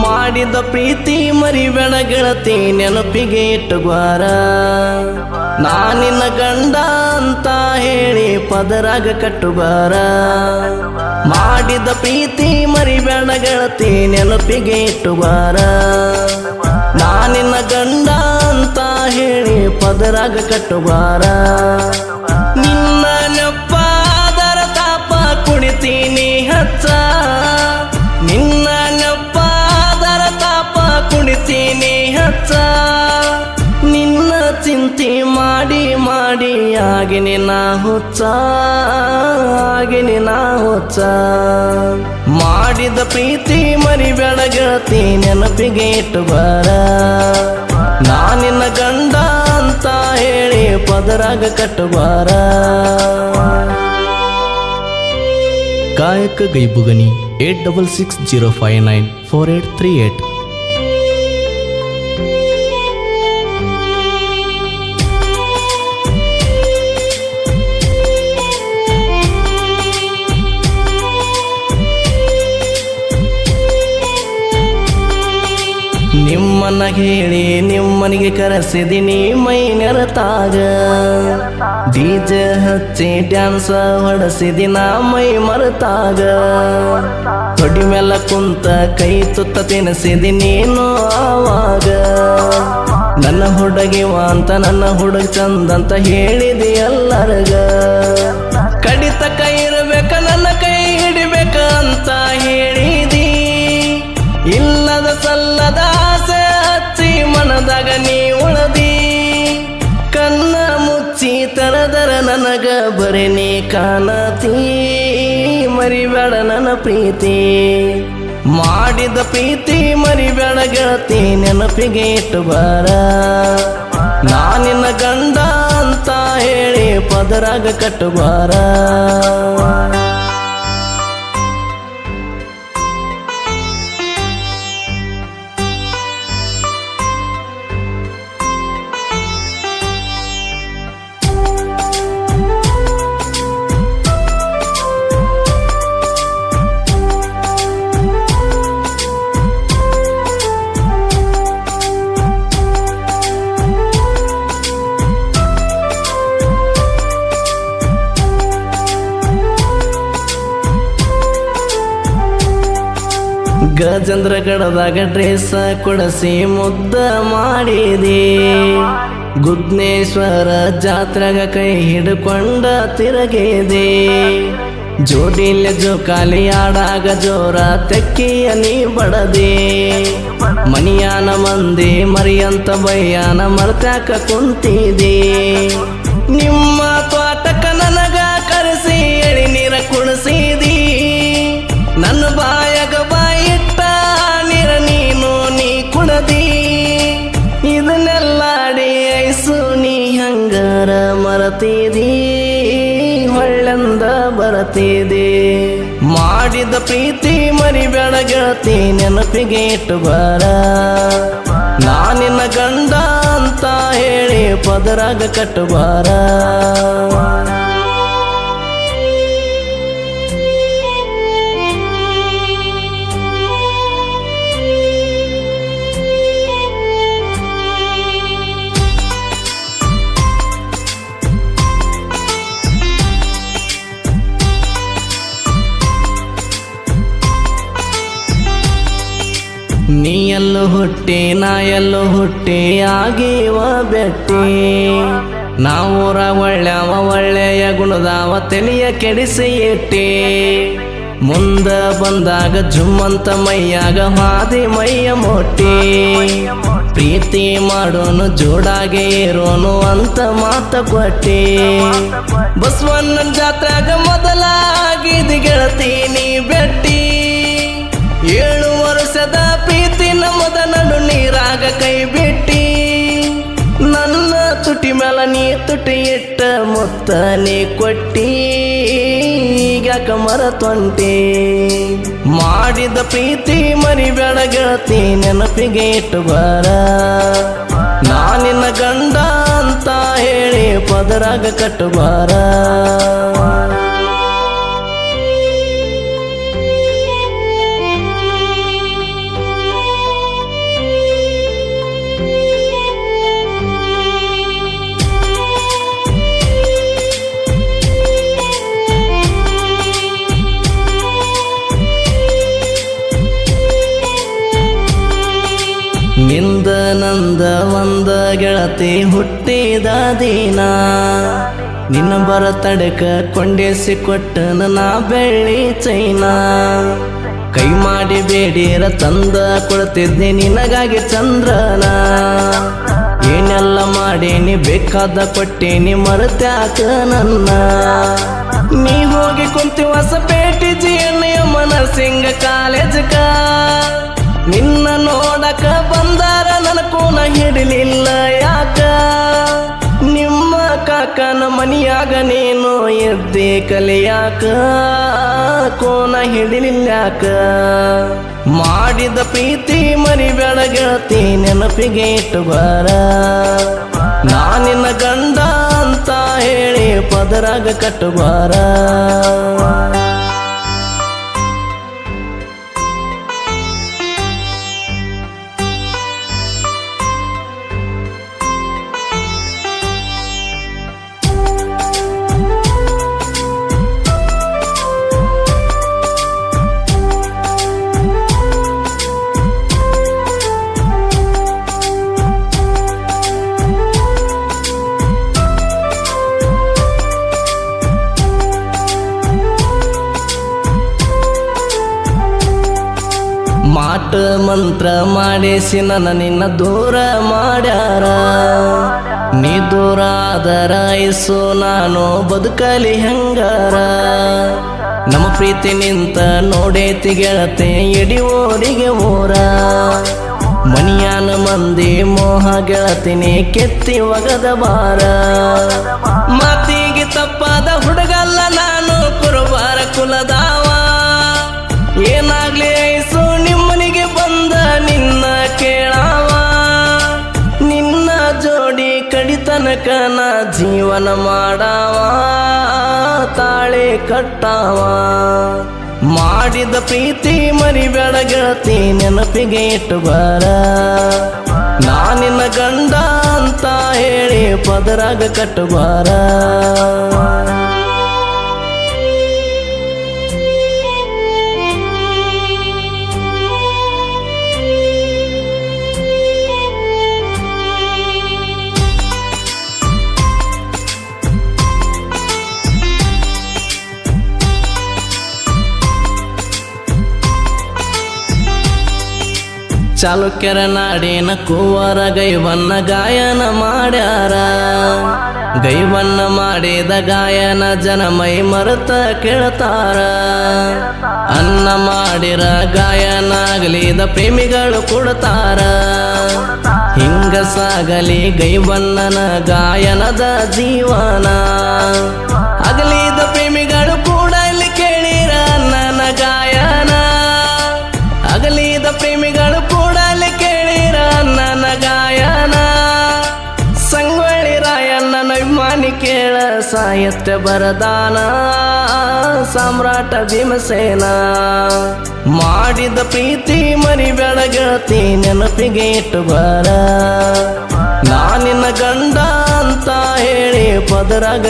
ಮಾಡಿದ ಪ್ರೀತಿ ಮರಿಬೇಡ ಗೆಳತಿ ನೆನಪಿಗೆ ಇಟ್ಟುಗಾರ ನಾನಿನ್ನ ಗಂಡ ಅಂತ ಹೇಳಿ ಪದರಾಗ ಕಟ್ಟುಗಾರ ಮಾಡಿದ ಪ್ರೀತಿ ಮರಿಬೇಡ ಗೆಳತಿ ನೆನಪಿಗೆ ಇಟ್ಟುಗಾರ ನಾನಿನ್ನ ಗಂಡ ಅಂತ ಹೇಳಿ ಪದರಾಗ ಕಟ್ಟುಗಾರ ನಿನ್ನ ನೆಪ್ಪಾದರ ತಾಪ ಕುಡಿತೀನಿ ಹಚ್ಚ ನಿನ್ನ ನೆಪ್ಪಾದರ ತಾಪ ಕುಡಿತೀನಿ ಹಚ್ಚ ನಿನ್ನ ಚಿಂತೆ ಮಾಡಿ ಮಾಡಿ ಆಗಿನಿ ನಾ ಹುಚ್ಚ ಮಾಡಿದ ಪ್ರೀತಿ ಮರಿಬೇಡ ಗೆಳತಿ ನೆನಪಿಗೆ ಇಟ್ಟುಗಾರ ನಾನಿನ್ನ ಗಂಡ ಅಂತ ಹೇಳಿ ಪದರಾಗ ಕಟ್ಟುಗಾರ ಕಾಯಕ ಗೈಬುಗನಿ 8660594838 ನಿಮ್ಮನ್ನ ಹೇಳಿ ನಿಮ್ಮನಿಗೆ ಕರೆಸಿದಿನಿ ಮೈ ನೆರತಾಗ DJ ಹಚ್ಚಿ ಡ್ಯಾನ್ಸ ಹೊಡಸಿದಿನ ಮೈ ಮರೆತಾಗ ತೊಡಿ ಮೇಲೆ ಕುಂತ ಕೈ ತುತ್ತ ತಿನ್ನಿಸಿದಿನೇನು ಆವಾಗ ನನ್ನ ಹುಡುಗಿವ ಅಂತ ನನ್ನ ಹುಡುಗ ಚಂದಂತ ಹೇಳಿದಿ ಎಲ್ಲರಗ ಕಡಿತಕ್ಕ ಇರಬೇಕ ನನ್ನ ಕೈ ಹಿಡಿಬೇಕ ಅಂತ ಹೇಳಿದಿ ಇಲ್ಲದ ಸಲ್ಲದ ಆಸೆ ಹಚ್ಚಿ ಮನದಾಗ ನೀ ಉಳದಿ ಕಣ್ಣ ಮುಚ್ಚಿ ತರದರ ನನಗ ಬರೀ ನೀ ಕಾಣತಿ ಮರಿಬೇಡ ನನ್ನ ಪ್ರೀತಿ ಮಾಡಿದ ಪ್ರೀತಿ ಮರಿಬೇಡ ಗೆಳತಿ ನೆನಪಿಗೆ ಇಟ್ಟುಗಾರ ನಾನಿನ್ನ ಗಂಡ ಅಂತ ಹೇಳಿ ಪದರಾಗ ಕಟ್ಟುಗಾರ ಗಜೇಂದ್ರಗಡದಾಗ ಡ್ರೆಸ್ ಕೊಡಸಿ ಮುದ್ದ ಮಾಡಿದೆ ಗುದ್ನೇಶ್ವರ ಜಾತ್ರೆಗ ಕೈ ಹಿಡ್ಕೊಂಡ ತಿರುಗಿದೆ ಜೋಡಿಲೆ ಜೋಕಾಲಿ ಆಡಾಗ ಜೋರ ತೆಕ್ಕಿಯ ನೀ ಬಡದೆ ಮನಿಯಾನ ಮಂದಿ ಮರಿಯಂತ ಬಯ್ಯಾನ ಮರ್ತ್ಯಾಕ ಕುಂತಿದೆ ನಿಮ್ಮ ತೋಟಕ ನನಗ ಕರೆಸಿ ಎಳಿ ನೀರ ಕುಣಿಸಿದಿ ನನ್ನ ಬಾಯಾಗ ಬಾಯಿಟ್ಟ ನೀರ ನೀ ಕುಡದಿ ಇದನ್ನೆಲ್ಲಾಡಿ ಐಸು ನೀ ಹಂಗಾರ ಮರತಿದಿ ಹೊಳ್ಳೆಂದ ಬರತಿದಿ ಮಾಡಿದ ಪ್ರೀತಿ ಮರಿಬೇಡ ಗೆಳತಿ ನೆನಪಿಗೆ ಇಟ್ಟುಗಾರ ನಾನಿನ್ನ ಗಂಡ ಅಂತ ಹೇಳಿ ಪದರಾಗ ಕಟ್ಟುಗಾರ ನೀ ಎಲ್ಲೋ ಹುಟ್ಟಿ ನಾ ಎಲ್ಲೋ ಹುಟ್ಟಿ ಆಗೀವ ಬೆಟ್ಟಿ ನಾವೂರ ಒಳ್ಳೆವ ಒಳ್ಳೆಯ ಗುಣದಾವ ತಲೆಯ ಕೆಡಿಸಿ ಇಟ್ಟಿ ಮುಂದ ಬಂದಾಗ ಜುಮ್ಮಂತ ಮೈಯಾಗ ಹಾದಿ ಮೈಯ ಮೊಟ್ಟಿ ಪ್ರೀತಿ ಮಾಡೋನು ಜೋಡಾಗೆ ಇರೋನು ಅಂತ ಮಾತ ಕೊಟ್ಟಿ ಬಸವಣ್ಣನ ಜಾತ್ರೆಗ ಮೊದಲಾಗಿದಿ ಗೆಳತಿ ನೀ ಬೆಟ್ಟಿ 7 ವರ್ಷದ ಪ್ರೀತಿ ನಮ್ಮದ ನಡು ನೀರಾಗ ಕೈ ಬಿಟ್ಟಿ ನನ್ನ ತುಟಿ ಮೇಲ ನೀ ತುಟಿ ಇಟ್ಟ ಮೊತ್ತ ನೀ ಕೊಟ್ಟಿ ಯಾಕ ಮರತೊಂಟಿ ಮಾಡಿದ ಪ್ರೀತಿ ಮರಿಬೇಡ ಗೆಳತಿ ನೆನಪಿಗೆ ಇಟ್ಟುಗಾರ ನಾನಿನ್ನ ಗಂಡ ಅಂತ ಹೇಳಿ ಪದರಾಗ ಕಟ್ಟುಗಾರ ಗೆಳತಿ ಹುಟ್ಟಿದ ದಿನ ನಿನ್ನ ಬರತಡಕ ಕೊಂಡೇಸಿ ಕೊಟ್ಟನ ನಾ ಬೆಳ್ಳಿ ಚೈನಾ ಕೈ ಮಾಡಿ ಬೇಡಿರ ತಂದ ಕೊಡ್ತಿದ್ದೆ ನಿನಗಾಗಿ ಚಂದ್ರನ ಏನೆಲ್ಲ ಮಾಡೇನಿ ಬೇಕಾದ ಕೊಟ್ಟೇನಿ ಮರೆತ್ಯಾಕ ನನ್ನ ನೀ ಹೋಗಿ ಕುಂತಿ ಹೊಸಪೇಟೆ ಜಿಎನ್ಎ ಮನಸಿಂಗ ಕಾಲೇಜಕ ನಿನ್ನ ನೋಡಕ ಬಂದಾರ ನನ್ನ ಕೋನ ಹಿಡಿಲಿಲ್ಲ ಯಾಕ ನಿಮ್ಮ ಕಾಕನ ಮನಿಯಾಗ ನೀನು ಎದ್ದೆ ಕಲಿಯಾಕ ಕೋನ ಹಿಡಿಲಿಲ್ಯಾಕ ಮಾಡಿದ ಪ್ರೀತಿ ಮರಿಬೇಡ ಗೆಳತಿ ನೆನಪಿಗೆ ಇಟ್ಟುಬಾರ ನಾನಿನ್ನ ಗಂಡ ಅಂತ ಹೇಳಿ ಪದರಾಗ ಕಟ್ಟುಬಾರ ಮಾಟ ಮಂತ್ರ ಮಾಡಿಸಿ ನನ್ನ ನಿನ್ನ ದೂರ ಮಾಡ್ಯಾರ ನೀ ದೂರ ಆದರ ಇಸು ನಾನು ಬದುಕಲಿ ಹೆಂಗಾರ ನಮ್ಮ ಪ್ರೀತಿ ನಿಂತ ನೋಡೇತಿ ಗೆಳತೆ ಎಡಿ ಊರಿಗೆ ಊರ ಮನಿಯಾನ ಮಂದಿ ಮೋಹ ಗೆಳತಿನಿ ಕೆತ್ತಿ ಒಗದ ಬಾರ ಮಾತಿಗೆ ತಪ್ಪಾದ ಹುಡುಗಲ್ಲ ನಾನು ಕುರುಬಾರ ಕುಲದಾವ ಏನಾಗ್ಲಿ ಐಸು ನಿಮ್ಮನಿಗೆ ಬಂದ ನಿನ್ನ ಕೇಳಾವ ನಿನ್ನ ಜೋಡಿ ಕಡಿತನಕ ನಾ ಜೀವನ ಮಾಡಾವ ತಾಳೆ ಕಟ್ಟಾವ ಮಾಡಿದ ಪ್ರೀತಿ ಮರಿಬೇಡ ಗೆಳತಿ ನೆನಪಿಗೆ ಇಟ್ಟುಬಾರ ನಾನಿನ್ನ ಗಂಡ ಅಂತ ಹೇಳಿ ಪದರಾಗ ಕಟ್ಟುಬಾರ ಚಾಲುಕ್ಯರ ನಾಡಿನ ಕುವರ ಗೈವನ್ನ ಗಾಯನ ಮಾಡ್ಯಾರ ಗೈವನ್ನ ಮಾಡಿದ ಗಾಯನ ಜನ ಮೈ ಮರೆತ ಕೇಳ್ತಾರ ಅನ್ನ ಮಾಡಿರ ಗಾಯನಾಗಲಿದ ಪ್ರೇಮಿಗಳು ಕೊಡ್ತಾರ ಹಿಂಗ ಸಾಗಲಿ ಗೈವನ್ನನ ಗಾಯನದ ಜೀವನ ಅಗಲಿದ ಪ್ರೇಮಿಗಳು ಕೂಡ ಇಲ್ಲಿ ಕೇಳಿರ ನನ್ನ ಗಾಯನ ಅಗಲಿದ ಪ್ರೇಮಿಗಳು ಕೂಡಲಿ ಕೇಳಿರ ನನ್ನ ಗಾಯನ ಸಂಗೊಳ್ಳಿ ರಾಯಣ್ಣನ ಅಭಿಮಾನಿ ಕೇಳ ಸಾಹಿತ್ಯ ಬರದಾನ ಸಾಮ್ರಾಟ ಭೀಮಸೇನ ಮಾಡಿದ ಪ್ರೀತಿ ಮರಿಬೇಡ ಗೆಳತಿ ನೆನಪಿಗೆ ಇಟ್ಟುಬಾರ ನಾನಿನ್ನ ಗಂಡ ಅಂತ ಹೇಳಿ ಪದರಾಗ